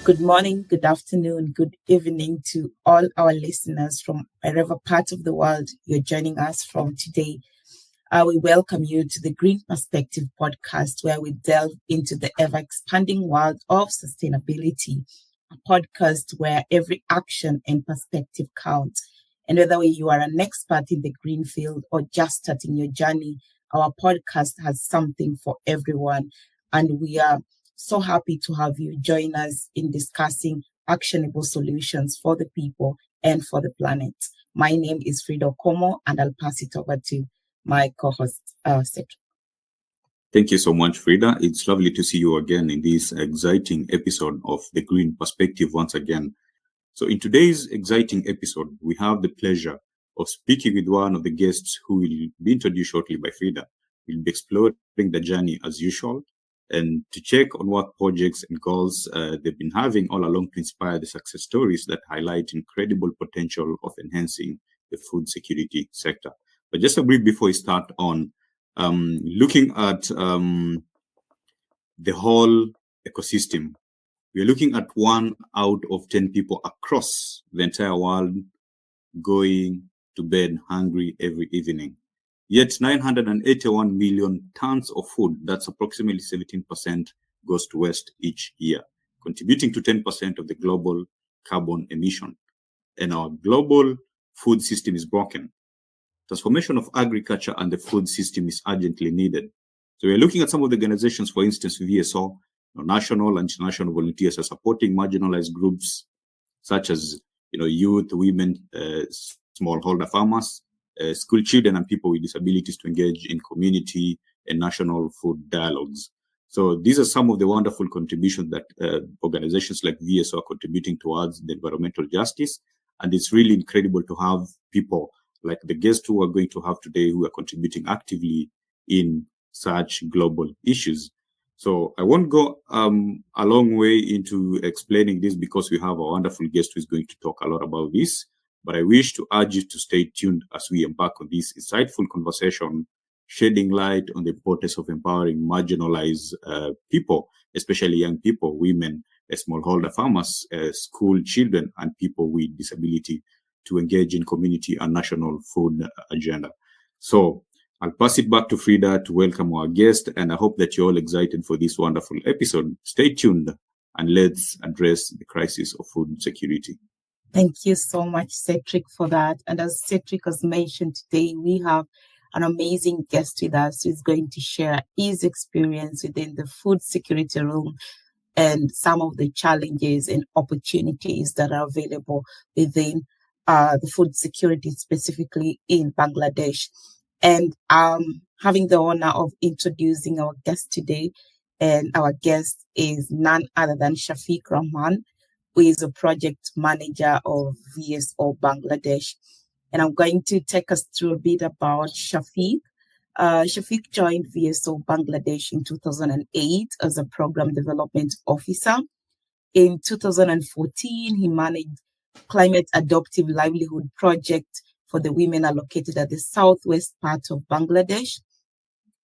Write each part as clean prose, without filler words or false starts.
Good morning, good afternoon, good evening to all our listeners from wherever part of the world you're joining us from today. We welcome you to the Green Perspective podcast, where we delve into the ever expanding world of sustainability, a podcast where every action and perspective count. And whether you are an expert in the green field or just starting your journey, our podcast has something for everyone. And we are so happy to have you join us in discussing actionable solutions for the people and for the planet. My name is Frida Como, and I'll pass it over to my co-host, Cedric. Thank you so much, Frida. It's lovely to see you again in this exciting episode of The Green Perspective once again. So in today's exciting episode, we have the pleasure of speaking with one of the guests who will be introduced shortly by Frida. We'll be exploring the journey as usual and to check on what projects and goals they've been having all along to inspire the success stories that highlight incredible potential of enhancing the food security sector. But just a brief before we start on looking at the whole ecosystem, we're looking at 1 out of 10 people across the entire world going to bed hungry every evening. Yet 981 million tons of food, that's approximately 17%, goes to waste each year, contributing to 10% of the global carbon emission. And our global food system is broken. Transformation of agriculture and the food system is urgently needed. So we're looking at some of the organizations, for instance, VSO, national and international volunteers are supporting marginalized groups such as youth, women, smallholder farmers, school children, and people with disabilities to engage in community and national food dialogues. So these are some of the wonderful contributions that organizations like VSO are contributing towards the environmental justice. And it's really incredible to have people like the guests who are going to have today who are contributing actively in such global issues. So I won't go a long way into explaining this because we have a wonderful guest who is going to talk a lot about this. But I wish to urge you to stay tuned as we embark on this insightful conversation, shedding light on the importance of empowering marginalized people, especially young people, women, smallholder farmers, school children, and people with disability to engage in community and national food agenda. So I'll pass it back to Frida to welcome our guest, and I hope that you're all excited for this wonderful episode. Stay tuned and let's address the crisis of food security. Thank you so much, Cedric, for that. And as Cedric has mentioned today, we have an amazing guest with us who is going to share his experience within the food security realm and some of the challenges and opportunities that are available within the food security, specifically in Bangladesh. And having the honor of introducing our guest today, and our guest is none other than Shafiq Rahman, who is a project manager of VSO Bangladesh. And I'm going to take us through a bit about Shafiq. Shafiq joined VSO Bangladesh in 2008 as a program development officer. In 2014, he managed Climate Adaptive Livelihood Project for the women allocated at the southwest part of Bangladesh.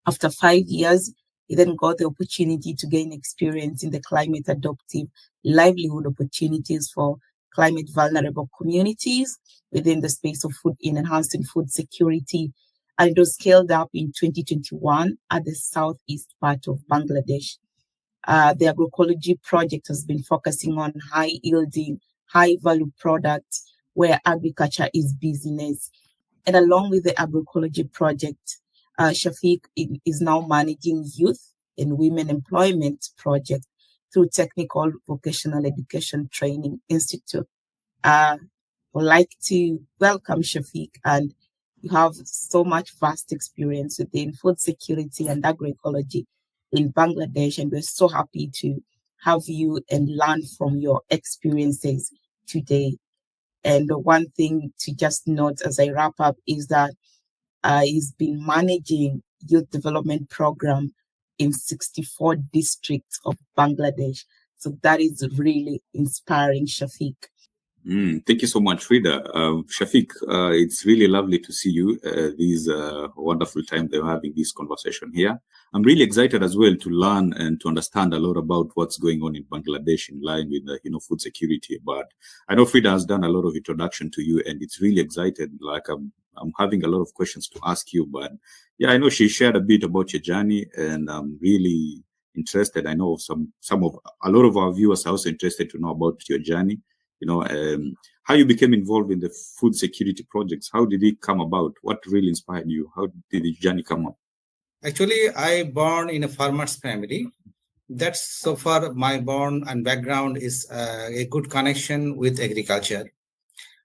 After 5 years, he then got the opportunity to gain experience in the climate adaptive livelihood opportunities for climate vulnerable communities within the space of food in enhancing food security. And it was scaled up in 2021 at the southeast part of Bangladesh. The agroecology project has been focusing on high yielding, high value products where agriculture is business. And along with the agroecology project, Shafiq is now managing youth and women employment project through Technical Vocational Education Training Institute. I would like to welcome Shafiq, and you have so much vast experience within food security and agroecology in Bangladesh, and we're so happy to have you and learn from your experiences today. And the one thing to just note as I wrap up is that he's been managing youth development program in 64 districts of Bangladesh. So that is really inspiring, Shafiq. Thank you so much, Frida. Shafiq, it's really lovely to see you. These wonderful time that we're having this conversation here. I'm really excited as well to learn and to understand a lot about what's going on in Bangladesh in line with food security. But I know Frida has done a lot of introduction to you, and it's really excited. Like I'm having a lot of questions to ask you, but yeah, I know she shared a bit about your journey, and I'm really interested. I know some of a lot of our viewers are also interested to know about your journey. How you became involved in the food security projects. How did it come about? What really inspired you? How did the journey come up? Actually, I born in a farmer's family. That's so far my born and background is a good connection with agriculture.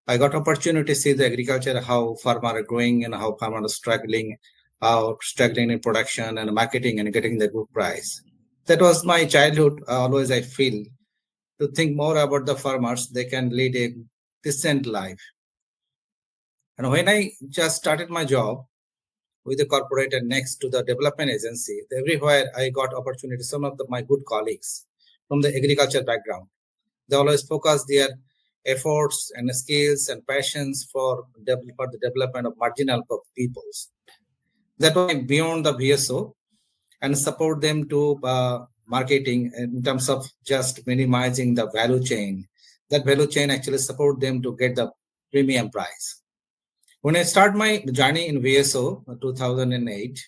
I got opportunity to see the agriculture, how farmers are growing and how farmers are struggling, how struggling in production and marketing and getting the good price. That was my childhood. Always I feel to think more about the farmers, they can lead a decent life. And when I just started my job with the corporate and next to the development agency, everywhere I got opportunity. Some of my good colleagues from the agriculture background, they always focus their efforts and skills and passions for the development of marginal peoples. That way beyond the VSO and support them to marketing in terms of just minimizing the value chain. That value chain actually support them to get the premium price. When I start my journey in VSO 2008,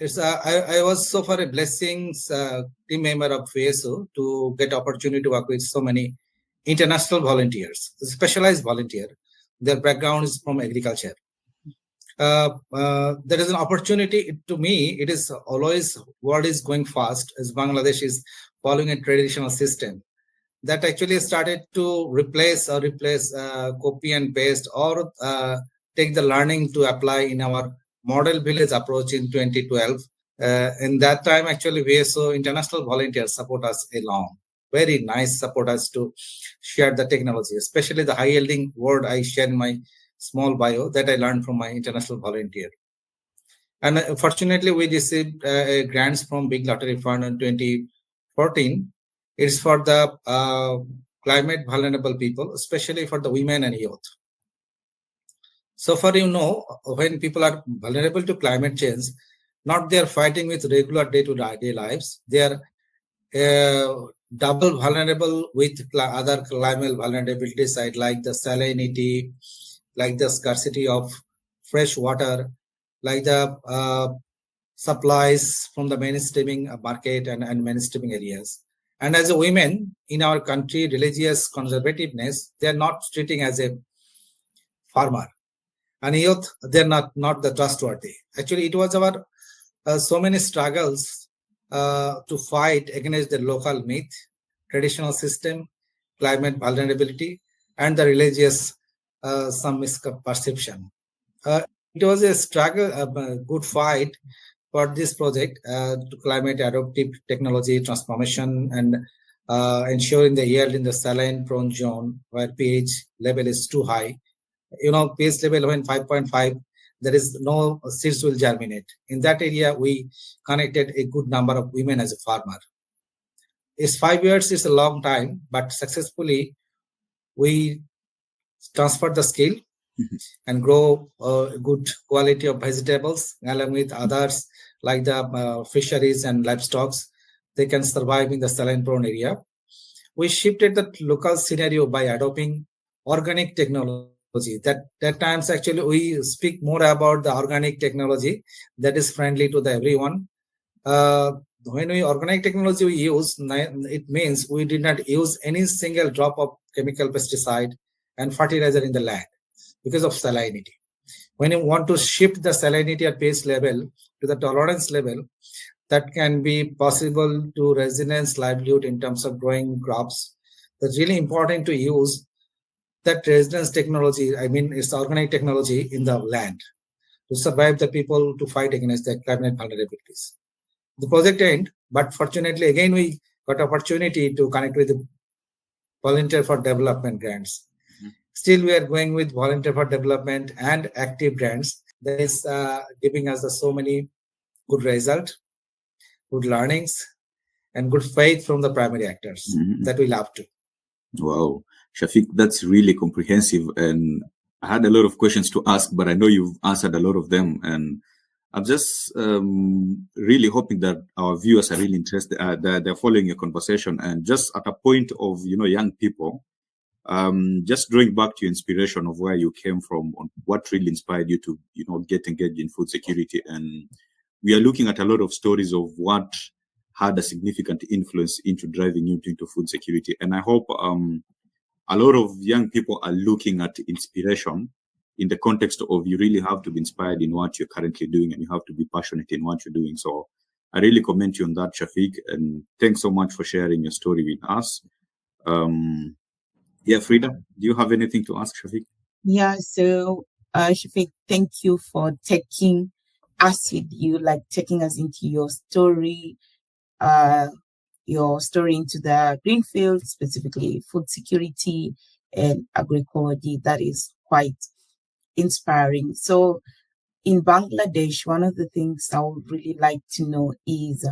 I was so far a blessings team member of VSO to get opportunity to work with so many international volunteers, specialized volunteer. Their background is from agriculture. There is an opportunity to me. It is always world is going fast as Bangladesh is following a traditional system that actually started to replace copy and paste or take the learning to apply in our model village approach in 2012. In that time, actually, VSO international volunteers support us along. Very nice support us to share the technology, especially the high yielding word I share in my small bio that I learned from my international volunteer. And fortunately, we received grants from Big Lottery Fund in 2014. It's for the climate vulnerable people, especially for the women and youth. So far, when people are vulnerable to climate change, not they are fighting with regular day-to-day lives. They are double vulnerable with other climate vulnerability side like the salinity, like the scarcity of fresh water, like the supplies from the mainstreaming market and mainstreaming areas. And as a women in our country, religious conservativeness, they are not treating as a farmer. And youth, they're not the trustworthy. Actually, it was our so many struggles to fight against the local myth, traditional system, climate vulnerability, and the religious some misperception. It was a struggle, a good fight for this project to climate adaptive technology transformation and ensuring the yield in the saline prone zone where pH level is too high. pH level when 5.5, there is no seeds will germinate. In that area, we connected a good number of women as a farmer. It's 5 years, it's a long time, but successfully we transferred the skill and grow good quality of vegetables along with others like the fisheries and livestock. They can survive in the saline prone area. We shifted the local scenario by adopting organic technology. That times actually we speak more about the organic technology that is friendly to the everyone. When we organic technology we use, it means we did not use any single drop of chemical pesticide and fertilizer in the land because of salinity. When you want to shift the salinity at pH level to the tolerance level, that can be possible to resilience livelihood in terms of growing crops. That's really important to use that resilience technology, it's organic technology in the land to survive the people to fight against the climate vulnerabilities. The project ended, but fortunately, again, we got opportunity to connect with the Volunteer for Development grants. Still, we are going with Volunteer for Development and active grants. That is giving us so many good results, good learnings, and good faith from the primary actors that we love to. Wow, Shafiq, that's really comprehensive. And I had a lot of questions to ask, but I know you've answered a lot of them. And I'm just really hoping that our viewers are really interested, they're following your conversation. And just at a point of, young people, just drawing back to your inspiration of where you came from, on what really inspired you to, get engaged in food security. And we are looking at a lot of stories of what had a significant influence into driving you into food security. And I hope a lot of young people are looking at inspiration in the context of you really have to be inspired in what you're currently doing and you have to be passionate in what you're doing. So I really commend you on that, Shafiq, and thanks so much for sharing your story with us. Yeah, Frida, do you have anything to ask Shafiq? Yeah, so Shafiq, thank you for taking us with you, like taking us into your story into the greenfield, specifically food security and agroecology. That is quite inspiring. So in Bangladesh, one of the things I would really like to know is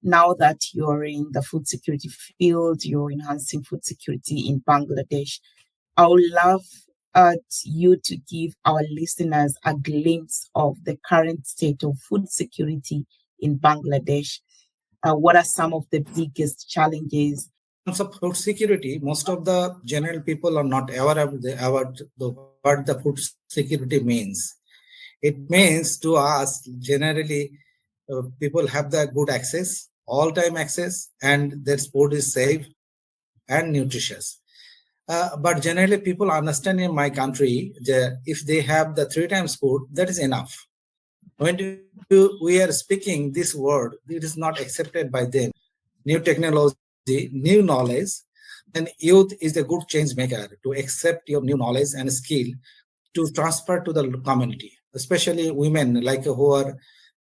now that you're in the food security field, you're enhancing food security in Bangladesh, I would love you to give our listeners a glimpse of the current state of food security in Bangladesh. What are some of the biggest challenges? In terms of food security, most of the general people are not aware of what the food security means. It means to us generally people have the good access, all-time access, and their food is safe and nutritious. But generally, people understand in my country that if they have the 3 times food, that is enough. When we are speaking this word, it is not accepted by them. New technology, new knowledge, and youth is a good change maker to accept your new knowledge and skill to transfer to the community, especially women like who are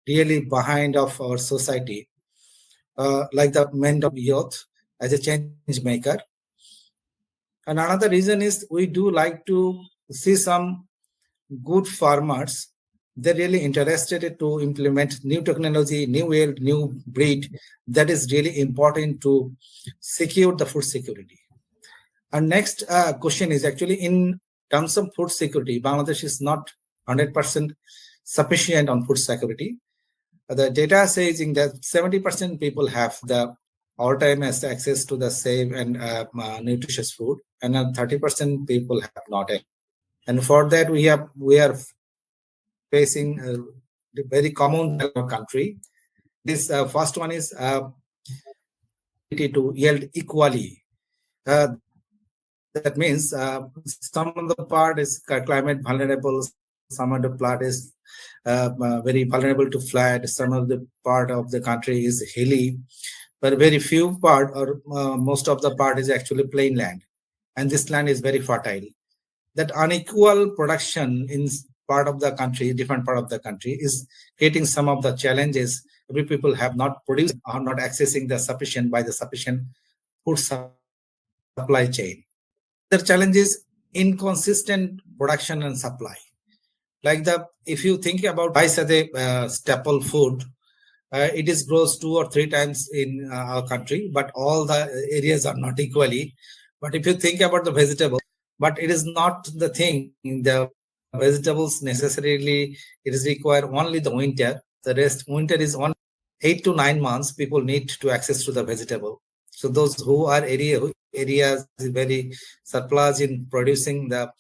really behind of our society, like the men of youth as a change maker. And another reason is we do like to see some good farmers. They're really interested to implement new technology, new yield, new breed. That is really important to secure the food security. And next question is actually in terms of food security, Bangladesh is not 100% sufficient on food security. The data says that 70% people have the all-time access to the safe and nutritious food, and 30% people have not. And for that, we are facing a very common country. This first one is to yield equally. That means some of the part is climate vulnerable, some of the part is very vulnerable to flood, some of the part of the country is hilly, but very few part or most of the part is actually plain land, and this land is very fertile. That unequal production in part of the country, different part of the country, is creating some of the challenges. Every people have not produced, are not accessing the sufficient food supply chain. The challenge is inconsistent production and supply. Like if you think about rice as a staple food, it is grows 2 or 3 times in our country, but all the areas are not equally. But if you think about the vegetable, but it is not the thing. The vegetables necessarily it is require only the winter. The rest winter is on 8 to 9 months. People need to access to the vegetable. So those who are areas very surplus in producing the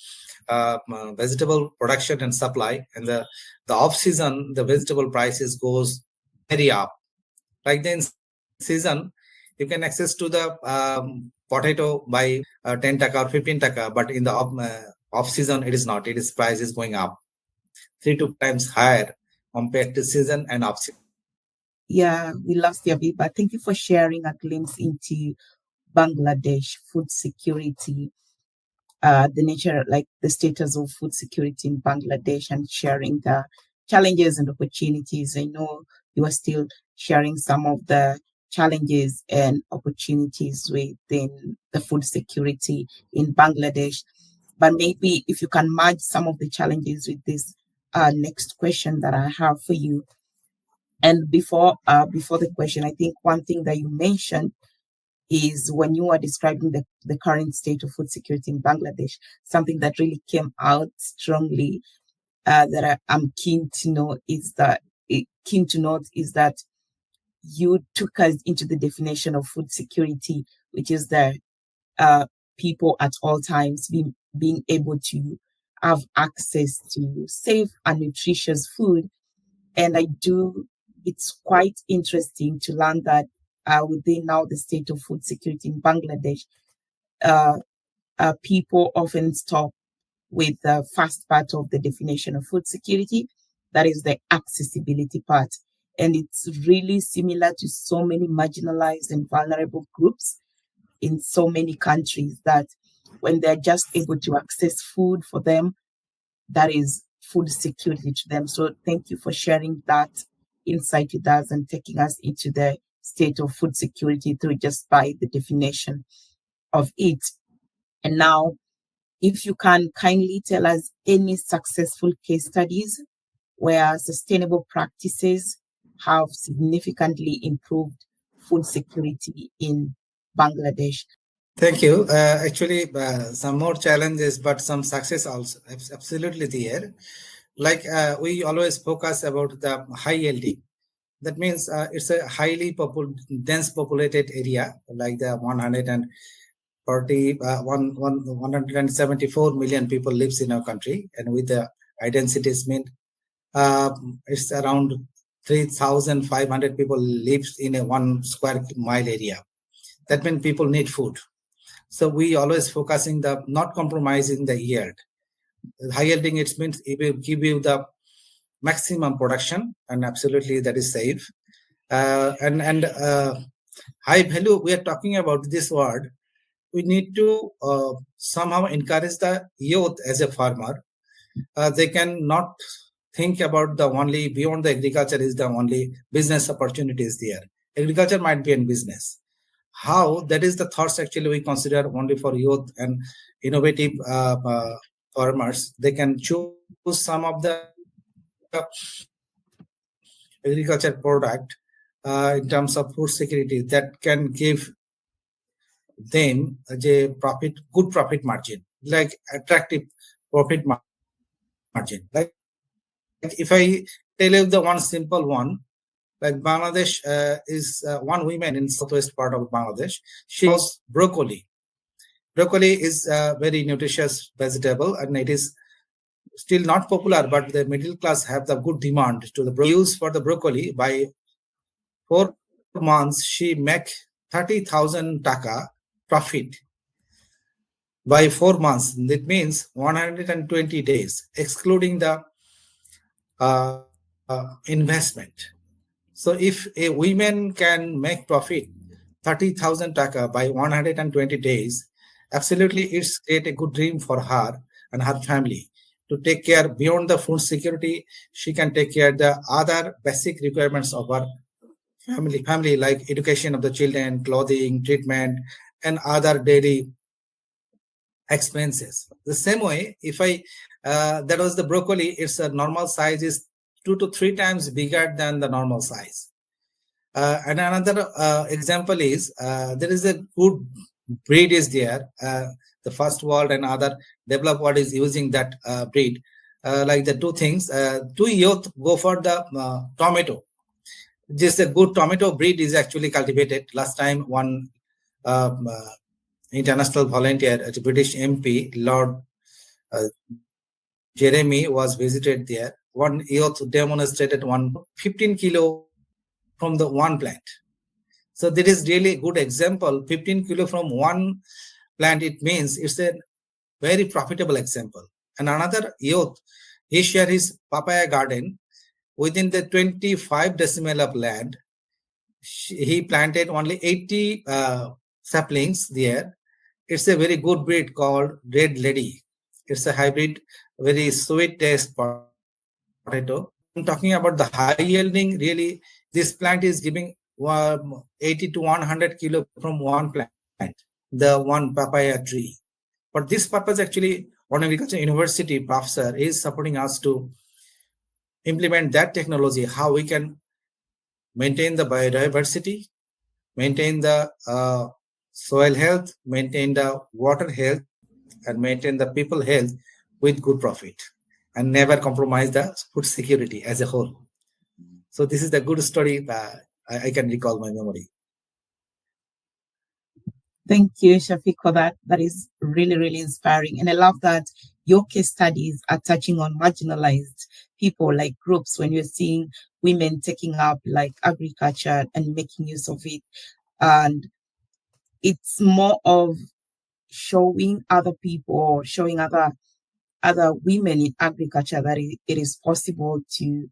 vegetable production and supply, and the off season the vegetable prices goes very up. Like then season you can access to the potato by 10 taka or 15 taka, but in the off season it is not. It is price is going up 3 to times higher compared to season and off season. Yeah, we lost you a bit, but thank you for sharing a glimpse into Bangladesh food security, the nature, like the status of food security in Bangladesh, and sharing the challenges and opportunities. I know you are still sharing some of the challenges and opportunities within the food security in Bangladesh. But maybe if you can merge some of the challenges with this next question that I have for you. And before the question, I think one thing that you mentioned is when you are describing the current state of food security in Bangladesh, something that really came out strongly that I'm keen to know is that you took us into the definition of food security, which is the people at all times being able to have access to safe and nutritious food. And it's quite interesting to learn that within now the state of food security in Bangladesh, people often stop with the first part of the definition of food security, that is the accessibility part. And it's really similar to so many marginalized and vulnerable groups in so many countries that when they're just able to access food for them, that is food security to them. So thank you for sharing that insight with us and taking us into the state of food security through just by the definition of it. And now, if you can kindly tell us any successful case studies where sustainable practices have significantly improved food security in Bangladesh. Thank you. Actually, some more challenges, but some success also. Absolutely there. Like we always focus about the high yielding. That means it's a highly dense populated area, like the 174 million people lives in our country, and with the high densities mean it's around 3,500 people lives in a 1 square mile area. That means people need food. So we always focusing the not compromising the yield. High yielding, it means it will give you the maximum production, and absolutely that is safe. And high value, we are talking about this word. We need to somehow encourage the youth as a farmer. They can not think about the only beyond the agriculture is the only business opportunities there. Agriculture might be in business. How that is the thoughts actually we consider only for youth and innovative farmers. They can choose some of the agriculture product in terms of food security that can give them a good profit margin, like attractive profit margin. Like if I tell you the one simple one, like Bangladesh is one woman in southwest part of Bangladesh. She knows broccoli. Broccoli is a very nutritious vegetable, and it is still not popular, but the middle class have the good demand to the use for the broccoli. By 4 months, she make 30,000 taka profit. By 4 months, that means 120 days, excluding the investment. So if a woman can make profit 30,000 taka by 120 days, absolutely it's create a good dream for her and her family to take care beyond the food security. She can take care of the other basic requirements of her family like education of the children, clothing, treatment, and other daily expenses. The same way, if that was the broccoli, its normal size is 2 to 3 times bigger than the normal size. And another example is there is a good breed is there. The first world and other developed world is using that breed. Like the two things, two youth go for the tomato. Just a good tomato breed is actually cultivated. Last time one international volunteer, a British MP, Lord Jeremy, was visited there. One youth demonstrated 15 kilo from the one plant. So that is really a good example. 15 kilo from one plant, it means it's a very profitable example. And another youth, he shared his papaya garden within the 25 decimal of land. He planted only 80 saplings there. It's a very good breed called Red Lady. It's a hybrid, very sweet taste potato. I'm talking about the high yielding. Really, this plant is giving 80 to 100 kilo from one plant, the one papaya tree. For this purpose, actually, one agriculture university professor is supporting us to implement that technology, how we can maintain the biodiversity, maintain the soil health, maintain the water health, and maintain the people health with good profit, and never compromise the food security as a whole. So this is the good story that I can recall my memory. Thank you, Shafiq, for that. That is really, really inspiring. And I love that your case studies are touching on marginalized people, like groups, when you're seeing women taking up like agriculture and making use of it. And it's more of showing other people, showing other women in agriculture that it is possible to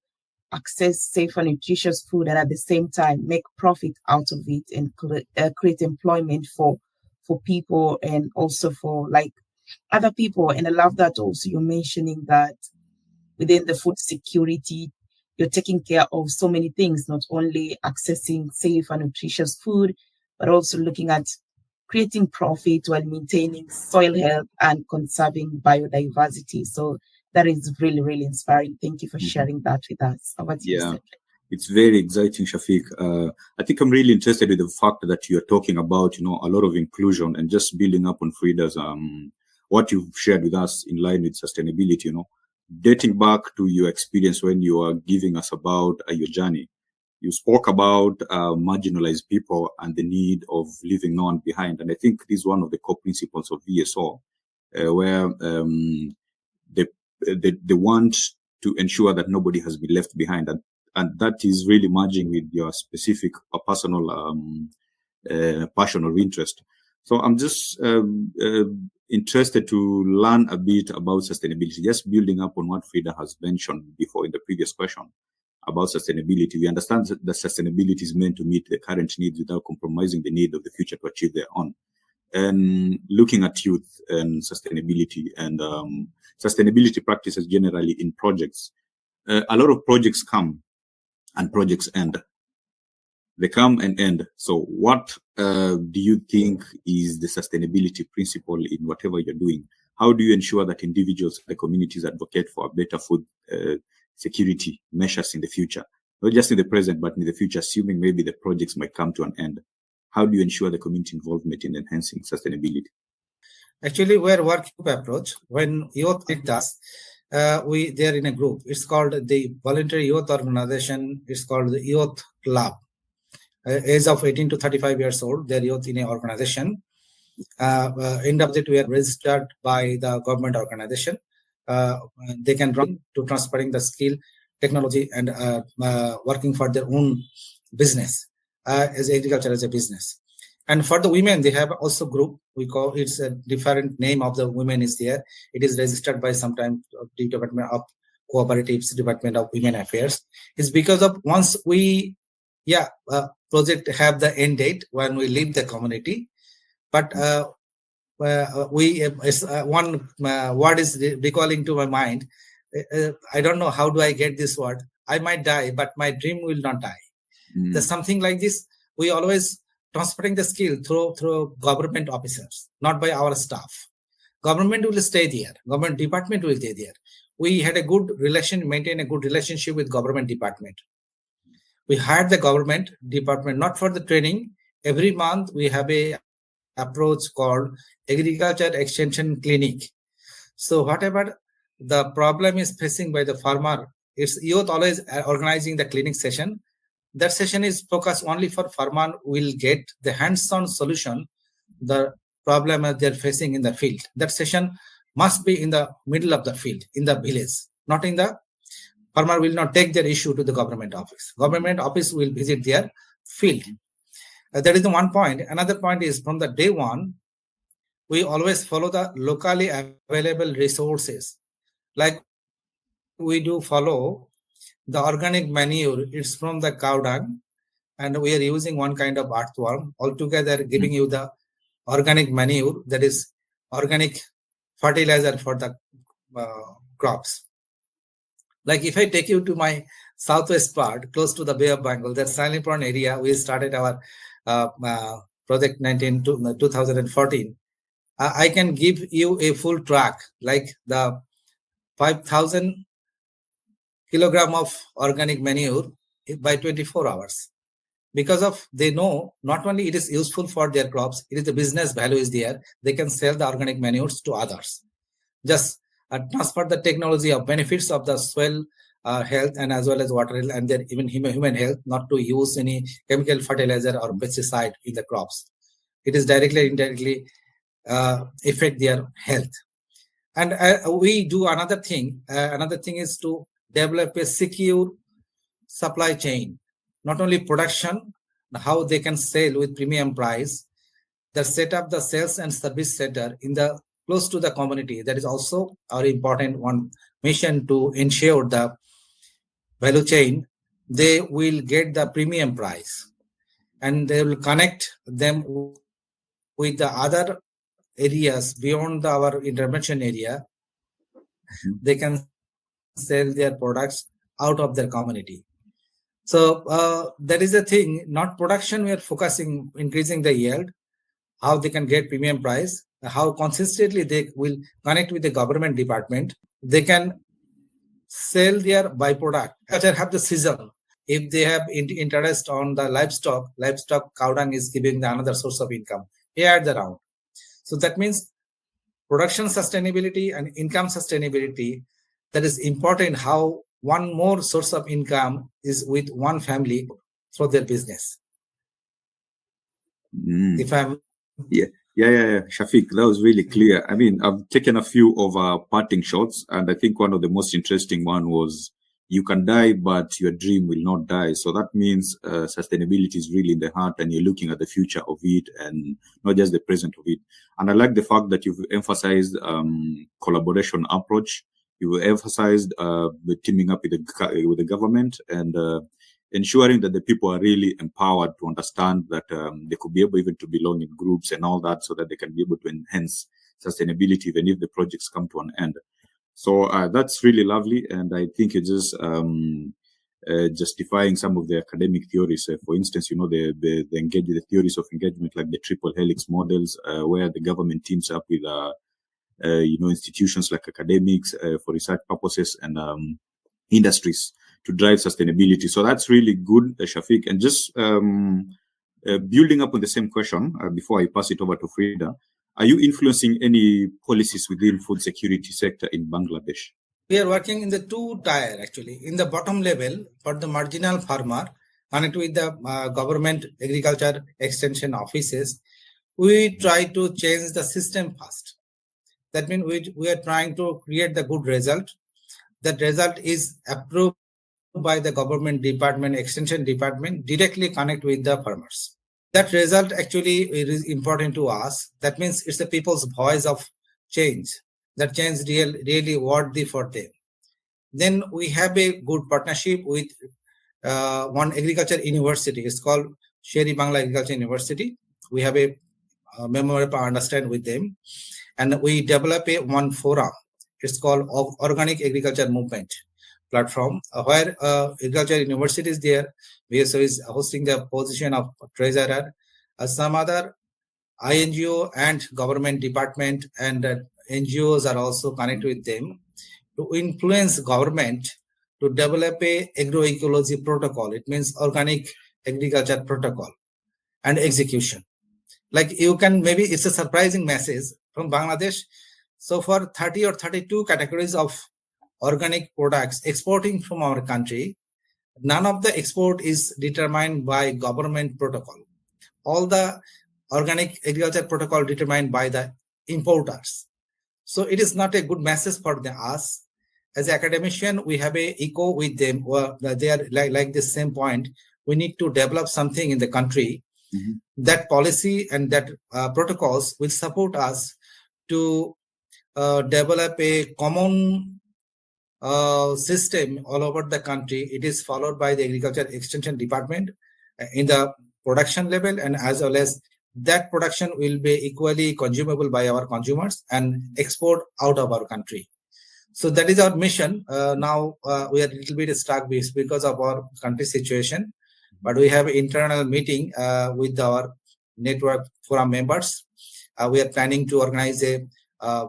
access safe and nutritious food, and at the same time make profit out of it and create employment for people, and also for like other people. And I love that also you're mentioning that within the food security, you're taking care of so many things, not only accessing safe and nutritious food, but also looking at creating profit while maintaining soil health and conserving biodiversity. So that is really, really inspiring. Thank you for sharing that with us. How about you, Yeah, Cedric? it's very exciting, Shafiq. I think I'm really interested in the fact that you're talking about, a lot of inclusion and just building up on Frida's what you've shared with us in line with sustainability. Dating back to your experience when you are giving us about your journey, you spoke about marginalized people and the need of leaving no one behind. And I think this is one of the core principles of VSO, where they want to ensure that nobody has been left behind. And that is really merging with your specific or personal passion or interest. So I'm just interested to learn a bit about sustainability, just building up on what Frida has mentioned before in the previous question about sustainability. We understand that sustainability is meant to meet the current needs without compromising the need of the future to achieve their own. And looking at youth and sustainability and sustainability practices generally in projects, a lot of projects come and projects end. They come and end. So what do you think is the sustainability principle in whatever you're doing? How do you ensure that individuals, the communities advocate for better food security measures in the future? Not just in the present, but in the future, assuming maybe the projects might come to an end. How do you ensure the community involvement in enhancing sustainability? Actually, we're working approach. When youth did us, they're in a group. It's called the Voluntary Youth Organization. It's called the Youth Club. Age of 18 to 35 years old, they're youth in an organization. End of it, we are registered by the government organization. They can run to transferring the skill, technology, and working for their own business as agriculture as a business. And for the women, they have also group. We call it's a different name of the women is there. It is registered by sometimes the Department of Cooperatives, Department of Women Affairs. It's because of once we, project have the end date when we leave the community, but one word is recalling to my mind. I don't know how do I get this word. I might die, but my dream will not die. There's something like this. We always transferring the skill through government officers, not by our staff. Government will stay there. Government department will stay there. We had maintain a good relationship with government department. We hired the government department, not for the training. Every month we have a approach called Agriculture Extension Clinic. So whatever the problem is facing by the farmer, it's youth always organizing the clinic session. That session is focused only for farmer will get the hands-on solution, the problem that they're facing in the field. That session must be in the middle of the field, in the village, not in the farmer will not take their issue to the government office. Government office will visit their field. That is the one point. Another point is from the day one, we always follow the locally available resources. Like we do follow the organic manure. It's from the cow dung, and we are using one kind of earthworm altogether, giving you the organic manure, that is organic fertilizer for the crops. Like if I take you to my southwest part, close to the Bay of Bengal, that Silentpond area, we started our project 2014. I can give you a full track, like the 5,000 kilogram of organic manure by 24 hours. because of they know not only it is useful for their crops, it is the business value is there. They can sell the organic manures to others. Just transfer the technology of benefits of the soil health and as well as water health and then even human health, not to use any chemical fertilizer or pesticide in the crops. It is directly or indirectly affect their health. And we do another thing. Another thing is to develop a secure supply chain, not only production, how they can sell with premium price, the set up the sales and service center in the close to the community. That is also our important one mission to ensure the value chain. They will get the premium price and they will connect them with the other areas beyond our intervention area. They can sell their products out of their community. So that is the thing, not production. We are focusing, increasing the yield, how they can get premium price, how consistently they will connect with the government department. They can sell their byproduct. They have the season. If they have interest on the livestock cow dung is giving the another source of income here at the round. So that means production sustainability and income sustainability. That is important. How one more source of income is with one family through their business. If I'm Yeah, Shafiq, that was really clear. I mean, I've taken a few of our parting shots, and I think one of the most interesting one was you can die, but your dream will not die. So that means sustainability is really in the heart, and you're looking at the future of it and not just the present of it. And I like the fact that you've emphasized collaboration approach. You emphasized teaming up with the government and ensuring that the people are really empowered to understand that they could be able even to belong in groups and all that, so that they can be able to enhance sustainability even if the projects come to an end. So that's really lovely, and I think it's just justifying some of the academic theories. For instance, the theories of engagement, like the triple helix models, where the government teams up with institutions like academics for research purposes and industries to drive sustainability. So that's really good, Shafiq. And just building up on the same question before I pass it over to Frida, are you influencing any policies within food security sector in Bangladesh? We are working in the two tier actually. In the bottom level for the marginal farmer, connect with the government agriculture extension offices, we try to change the system first. That means we are trying to create the good result. That result is approved by the government department, extension department, directly connect with the farmers. That result actually is important to us. That means it's the people's voice of change. That change really worthy for them. Then we have a good partnership with one agriculture university. It's called Sheri Bangla Agriculture University. We have a memorandum of understanding with them, and we develop one forum. It's called Organic Agriculture Movement platform, where agriculture university is there. VSO is hosting the position of treasurer. Some other INGO and government department and NGOs are also connected with them to influence government to develop a agroecology protocol. It means organic agriculture protocol and execution. Like you can, maybe it's a surprising message from Bangladesh. So for 30 or 32 categories of organic products exporting from our country, none of the export is determined by government protocol. All the organic agriculture protocol determined by the importers. So it is not a good message for us. As an academician, we have a echo with them. They are like the same point. We need to develop something in the country. That policy and that protocols will support us to develop a common system all over the country. It is followed by the agriculture extension department in the production level, and as well as that production will be equally consumable by our consumers and export out of our country. So that is our mission. Now we are a little bit stuck because of our country situation, but we have internal meeting with our network forum members. We are planning to organize a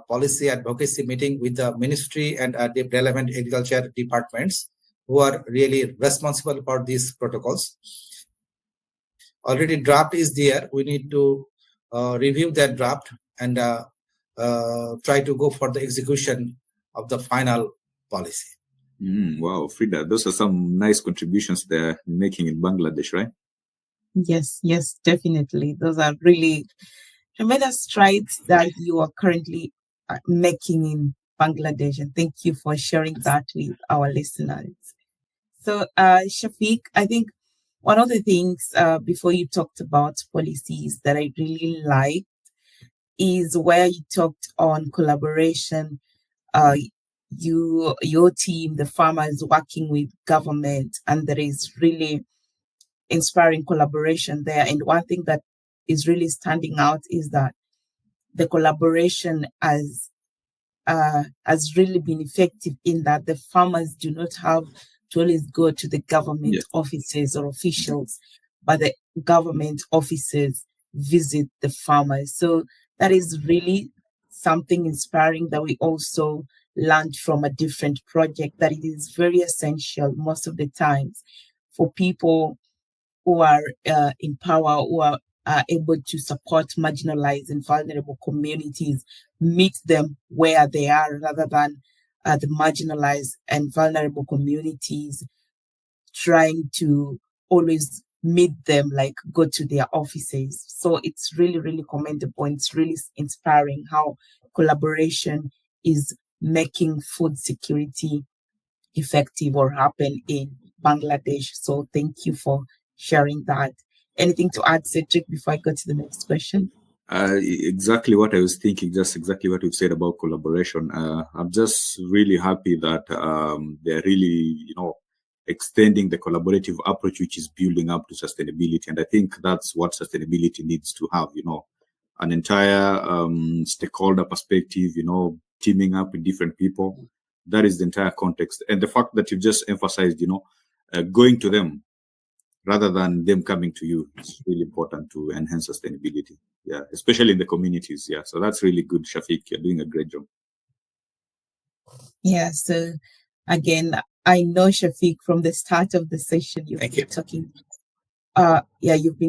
policy advocacy meeting with the ministry and the relevant agriculture departments who are really responsible for these protocols. already draft is there. We need to review that draft and try to go for the execution of the final policy. Wow, Frida, those are some nice contributions they're making in Bangladesh, right? Yes, yes, definitely. Those are really tremendous strides that you are currently making in Bangladesh. And thank you for sharing that with our listeners. So, Shafiq, I think one of the things before you talked about policies that I really liked is where you talked on collaboration. Your team, the farmers working with government, and there is really inspiring collaboration there. And one thing that is really standing out is that the collaboration has really been effective in that the farmers do not have to always go to the government offices or officials, but the government offices visit the farmers. So that is really something inspiring that we also learned from a different project, that it is very essential most of the times for people who are in power, who are able to support marginalized and vulnerable communities, meet them where they are rather than the marginalized and vulnerable communities trying to always meet them, like go to their offices. So it's really, really commendable. And it's really inspiring how collaboration is making food security effective or happen in Bangladesh. So thank you for sharing that. Anything to add, Cedric, before I go to the next question? Exactly what I was thinking, just exactly what you've said about collaboration. I'm just really happy that they're really, extending the collaborative approach, which is building up to sustainability. And I think that's what sustainability needs to have, an entire stakeholder perspective, teaming up with different people. That is the entire context. And the fact that you just emphasized, going to them rather than them coming to you is really important to enhance sustainability. Yeah, especially in the communities. Yeah, so that's really good, Shafiq. You're doing a great job. Yeah, so again, I know, Shafiq, from the start of the session, you've been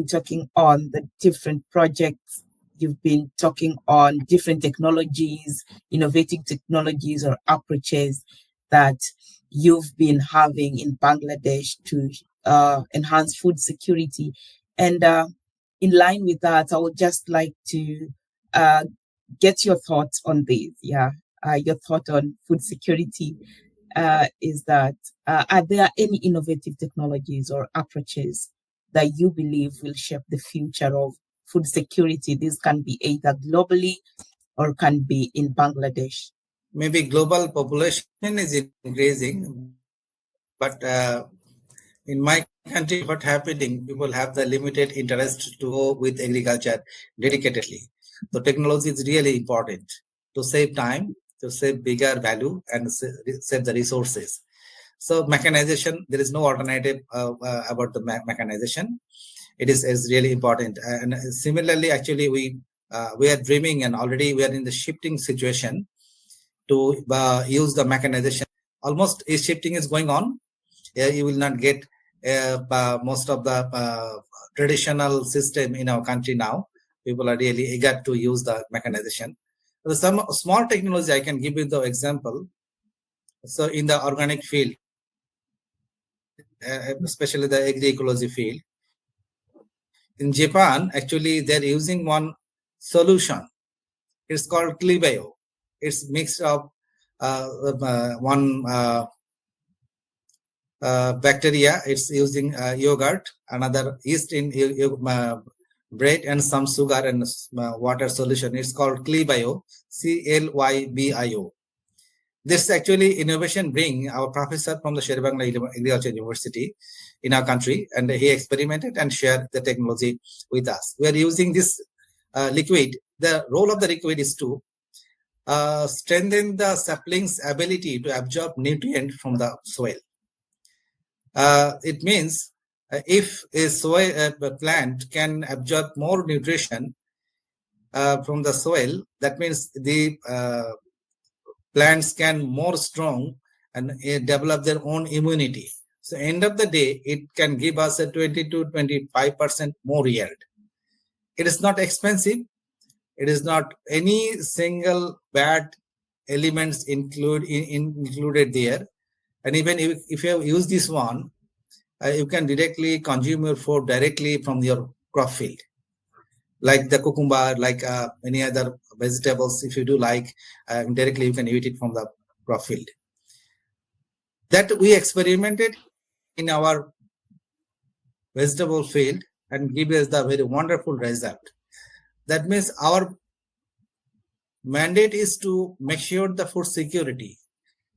talking on the different projects. You've been talking on different technologies, innovative technologies or approaches that you've been having in Bangladesh to enhance food security. And in line with that, I would just like to get your thoughts on this. Yeah, your thought on food security is that are there any innovative technologies or approaches that you believe will shape the future of food security? This can be either globally or can be in Bangladesh. Maybe global population is increasing, but in my country, what happening, people have the limited interest to go with agriculture dedicatedly. So technology is really important to save time, to save bigger value, and save the resources. So mechanization, there is no alternative about the mechanization. It is really important. And similarly, actually, we are dreaming, and already we are in the shifting situation to use the mechanization. Almost a shifting is going on. You will not get most of the traditional system in our country now. People are really eager to use the mechanization. Some small technology, I can give you the example. So in the organic field, especially the agroecology field, in Japan, actually, they're using one solution. It's called Klebio. It's mixed of one bacteria. It's using yogurt, another yeast in bread, and some sugar and water solution. It's called Klebio, Clybio. This actually innovation bring our professor from the Sher-e-Bangla Agriculture University in our country, and he experimented and shared the technology with us. We are using this liquid. The role of the liquid is to strengthen the sapling's ability to absorb nutrient from the soil. It means if a soil plant can absorb more nutrition from the soil, that means the plants can more strong and develop their own immunity. So end of the day, it can give us a 20 to 25% more yield. It is not expensive. It is not any single bad elements included there. And even if you use this one, you can directly consume your food directly from your crop field, like the cucumber, like any other vegetables. If you do like, directly you can eat it from the crop field. That we experimented in our vegetable field and give us the very wonderful result. That means our mandate is to make sure the food security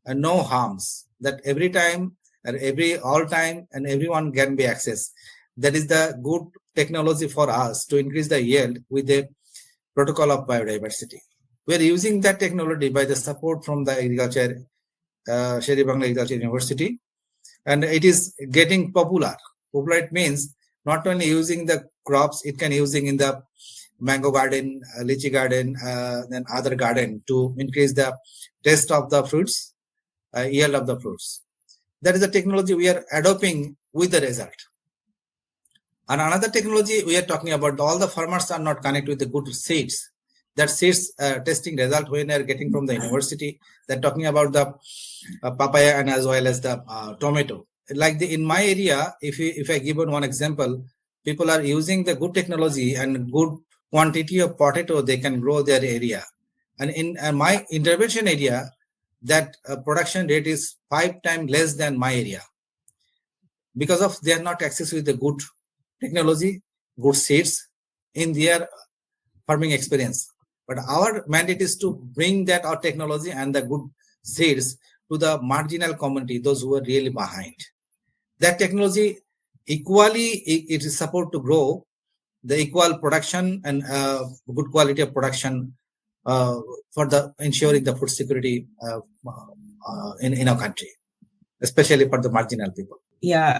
and no harms, that every time and all time and everyone can be accessed. That is the good technology for us to increase the yield with the protocol of biodiversity. We are using that technology by the support from the agriculture, Sher-e-Bangla Agriculture University, and it is getting popular. Popular, it means not only using the crops, it can using in the mango garden, lychee garden, then other garden to increase the taste of the fruits, yield of the fruits. That is the technology we are adopting with the result. And another technology we are talking about, all the farmers are not connected with the good seeds. That seeds testing result when they are getting from the university. They're talking about the papaya and as well as the tomato. Like in my area, if I give one example, people are using the good technology and good quantity of potato they can grow their area. And in my intervention area, that production rate is 5 times less than my area, because of they are not access with the good technology, good seeds in their farming experience. But our mandate is to bring that our technology and the good seeds to the marginal community, those who are really behind. That technology equally it is support to grow the equal production and good quality of production for the ensuring the food security in our country, especially for the marginal people. Yeah,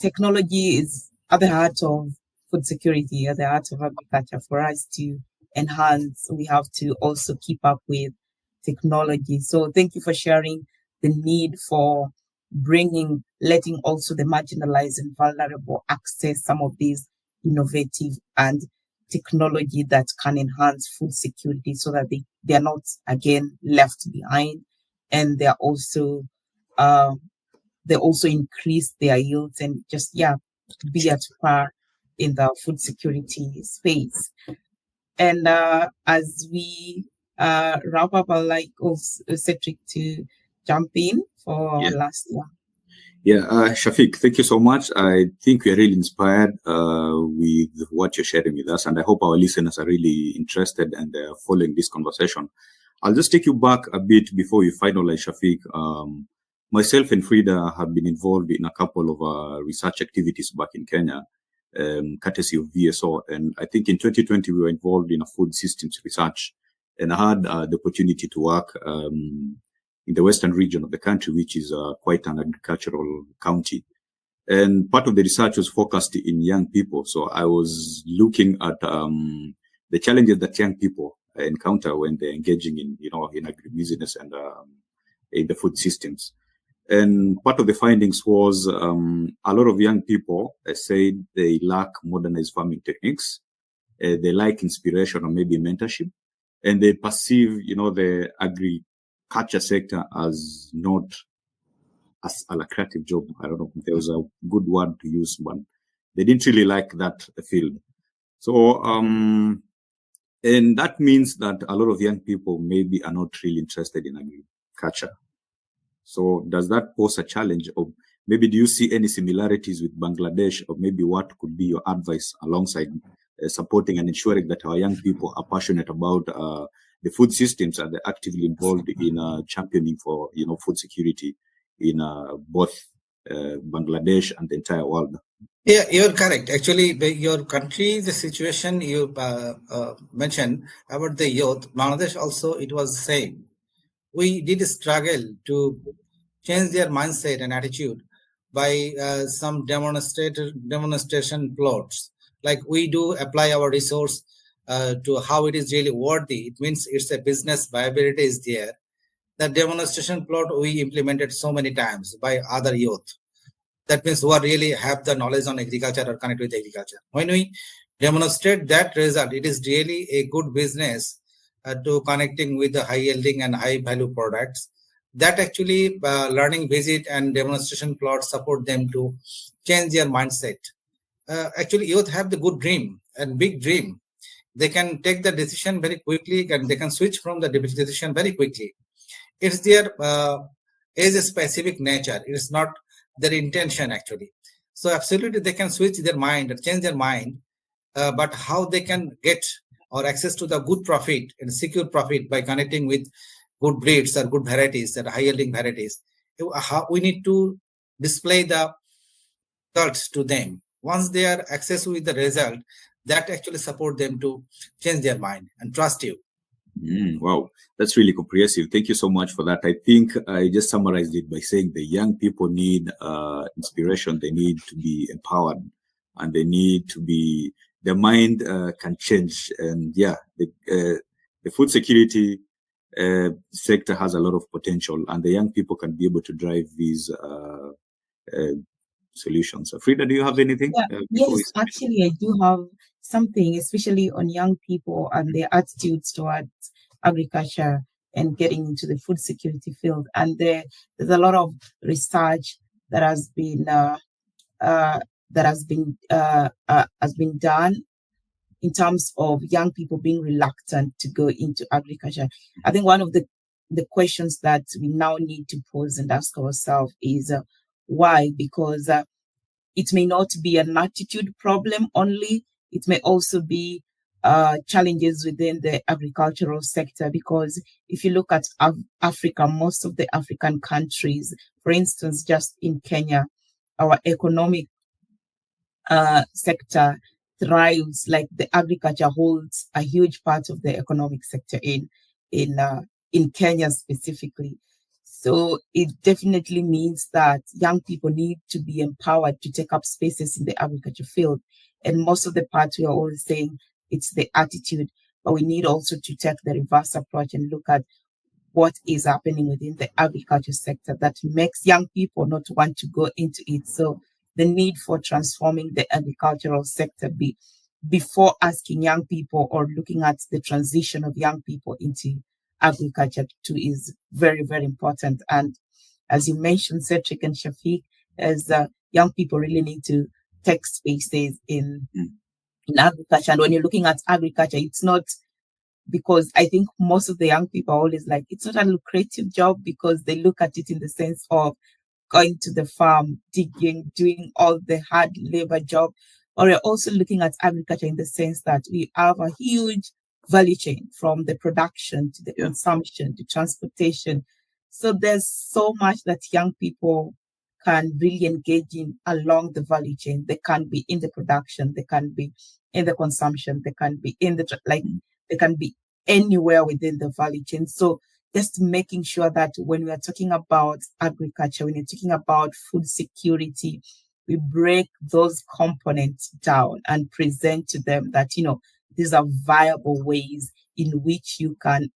technology is at the heart of food security, at the heart of agriculture. For us to enhance, we have to also keep up with technology. So thank you for sharing the need for letting also the marginalized and vulnerable access some of these innovative and technology that can enhance food security so that they are not again left behind, and they also increase their yields and just be at par in the food security space. And as we wrap up, I'd like also Cedric to jump in for last one. Yeah, Shafiq, thank you so much. I think we are really inspired with what you're sharing with us, and I hope our listeners are really interested and they're following this conversation. I'll just take you back a bit before you finalize, Shafiq. Myself and Frida have been involved in a couple of research activities back in Kenya, courtesy of VSO. And I think in 2020, we were involved in a food systems research, and I had the opportunity to work in the western region of the country, which is quite an agricultural county. And part of the research was focused in young people. So I was looking at the challenges that young people encounter when they're engaging in agribusiness and in the food systems. And part of the findings was a lot of young people said they lack modernized farming techniques. They like inspiration or maybe mentorship, and they perceive, the agriculture sector as not as a lucrative job. I don't know if there was a good word to use, but they didn't really like that field. So, and that means that a lot of young people maybe are not really interested in agriculture. So does that pose a challenge? Or maybe do you see any similarities with Bangladesh, or maybe what could be your advice alongside supporting and ensuring that our young people are passionate about the food systems and they're actively involved in championing for, food security in both Bangladesh and the entire world? Yeah, you're correct. Actually, your country, the situation you mentioned about the youth, Bangladesh also, it was the same. We did struggle to change their mindset and attitude by some demonstration plots. Like we do apply our resource to how it is really worthy. It means it's a business viability is there. The demonstration plot we implemented so many times by other youth. That means who are really have the knowledge on agriculture or connect with agriculture. When we demonstrate that result, it is really a good business to connecting with the high yielding and high value products. That actually learning visit and demonstration plot support them to change their mindset. Actually, youth have the good dream and big dream. They can take the decision very quickly and they can switch from the decision very quickly. It's their age specific nature. It's not their intention actually. So absolutely they can switch their mind or change their mind, but how they can get or access to the good profit and secure profit by connecting with good breeds or good varieties or high yielding varieties. How we need to display the results to them. Once they are access with the result, that actually support them to change their mind and trust you. Wow, that's really comprehensive. Thank you so much for that. I think I just summarized it by saying the young people need inspiration. They need to be empowered, and they need to be. Their mind can change, and yeah, the food security sector has a lot of potential, and the young people can be able to drive these solutions. So, Frida, do you have anything? Yeah, yes, actually, I do have something, especially on young people and their attitudes towards agriculture and getting into the food security field. And there's a lot of research that has been done in terms of young people being reluctant to go into agriculture. I think one of the questions that we now need to pose and ask ourselves is why? Because it may not be an attitude problem only. It may also be challenges within the agricultural sector, because if you look at Africa, most of the African countries, for instance, just in Kenya, our economic sector thrives, like the agriculture holds a huge part of the economic sector in Kenya specifically. So it definitely means that young people need to be empowered to take up spaces in the agriculture field. And most of the part we are always saying it's the attitude, but we need also to take the reverse approach and look at what is happening within the agriculture sector that makes young people not want to go into it. So the need for transforming the agricultural sector before asking young people or looking at the transition of young people into agriculture too is very, very important. And as you mentioned, Cedric and Shafiq, as young people really need to take spaces in agriculture. And when you're looking at agriculture, it's not, because I think most of the young people are always like, it's not a lucrative job, because they look at it in the sense of going to the farm, digging, doing all the hard labor job. Or you're also looking at agriculture in the sense that we have a huge value chain from the production to the consumption to transportation. So there's so much that young people can really engage in along the value chain. They can be in the production, they can be in the consumption, they can be in they can be anywhere within the value chain. So just making sure that when we are talking about agriculture, when you're talking about food security, we break those components down and present to them that, these are viable ways in which you can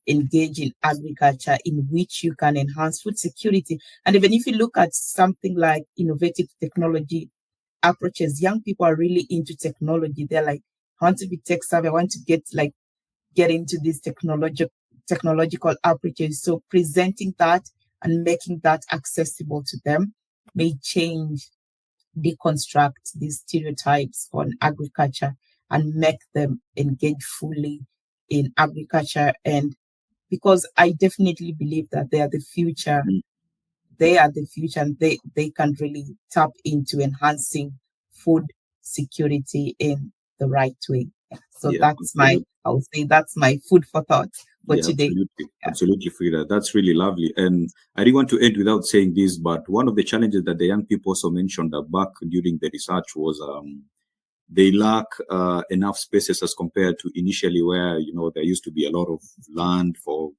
engage in agriculture, in which you can enhance food security. And even if you look at something like innovative technology approaches, young people are really into technology. They're like, I want to be tech savvy. I want to get into these technological approaches. So presenting that and making that accessible to them may deconstruct these stereotypes on agriculture and make them engage fully in agriculture. And because I definitely believe that they are the future, and they can really tap into enhancing food security in the right way. So that's I would say that's my food for thought for today. Absolutely, Frida. That's really lovely. And I didn't want to end without saying this, but one of the challenges that the young people also mentioned back during the research was they lack enough spaces as compared to initially where, there used to be a lot of land for,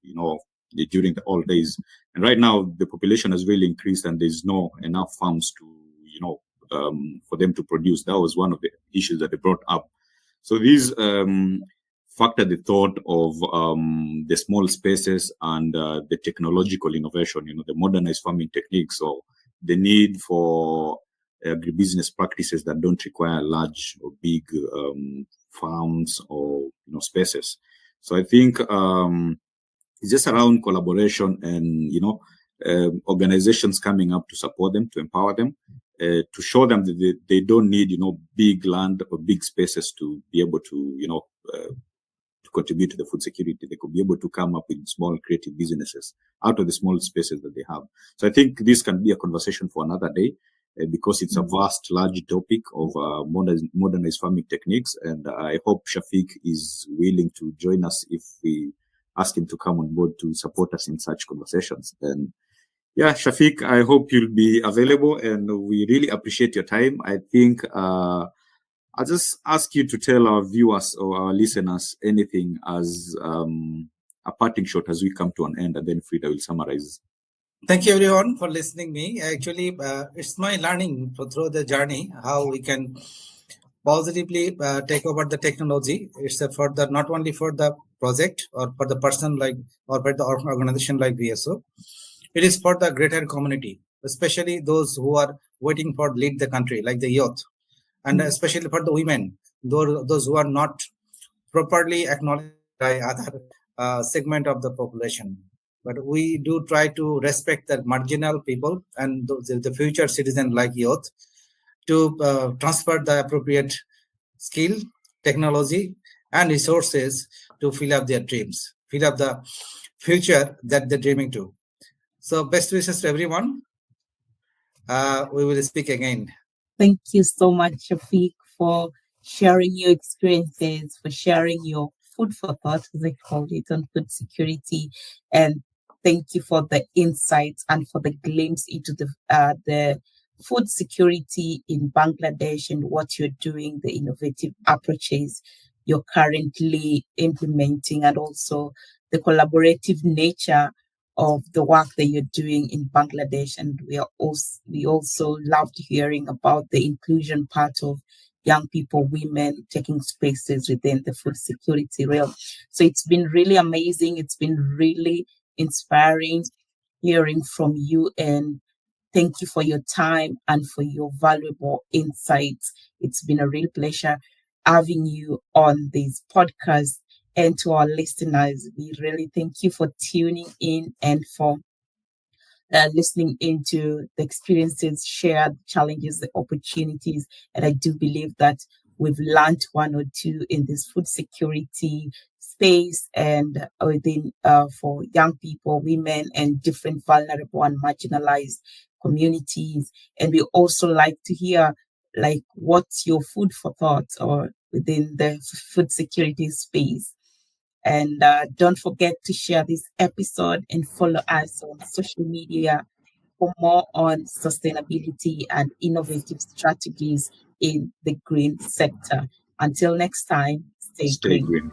during the old days. And right now the population has really increased and there's no enough farms to, for them to produce. That was one of the issues that they brought up. So these factor the thought of the small spaces and the technological innovation, the modernized farming techniques. So the need for agribusiness practices that don't require large or big farms or spaces. So I think it's just around collaboration and organizations coming up to support them, to empower them, to show them that they don't need big land or big spaces to be able to to contribute to the food security. They could be able to come up with small creative businesses out of the small spaces that they have. So I think this can be a conversation for another day, because it's a vast, large topic of modernized farming techniques. And I hope Shafiq is willing to join us if we ask him to come on board to support us in such conversations. And yeah, Shafiq, I hope you'll be available, and we really appreciate your time. I think I'll just ask you to tell our viewers or our listeners anything as a parting shot as we come to an end, and then Frida will summarize. Thank you everyone for listening me. Actually, it's my learning through the journey how we can positively take over the technology. It's for the not only for the project or for the person or for the organization like VSO. It is for the greater community, especially those who are waiting for lead the country, like the youth, and especially for the women, those who are not properly acknowledged by other segment of the population. But we do try to respect the marginal people and the future citizen like youth to transfer the appropriate skill, technology, and resources to fill up their dreams, fill up the future that they're dreaming to. So best wishes to everyone. We will speak again. Thank you so much, Shafiq, for sharing your experiences, for sharing your food for thought, as they call it, on food security. And thank you for the insights and for the glimpse into the food security in Bangladesh and what you're doing, the innovative approaches you're currently implementing, and also the collaborative nature of the work that you're doing in Bangladesh. And we also loved hearing about the inclusion part of young people, women taking spaces within the food security realm. So it's been really amazing. It's been really inspiring hearing from you, and thank you for your time and for your valuable insights. It's been a real pleasure having you on this podcast. And to our listeners, we really thank you for tuning in and for listening into the experiences shared, challenges, the opportunities. And I do believe that we've learned one or two in this food security space and within for young people, women, and different vulnerable and marginalized communities. And we also like to hear what's your food for thought or within the food security space. And don't forget to share this episode and follow us on social media for more on sustainability and innovative strategies in the green sector. Until next time, stay green.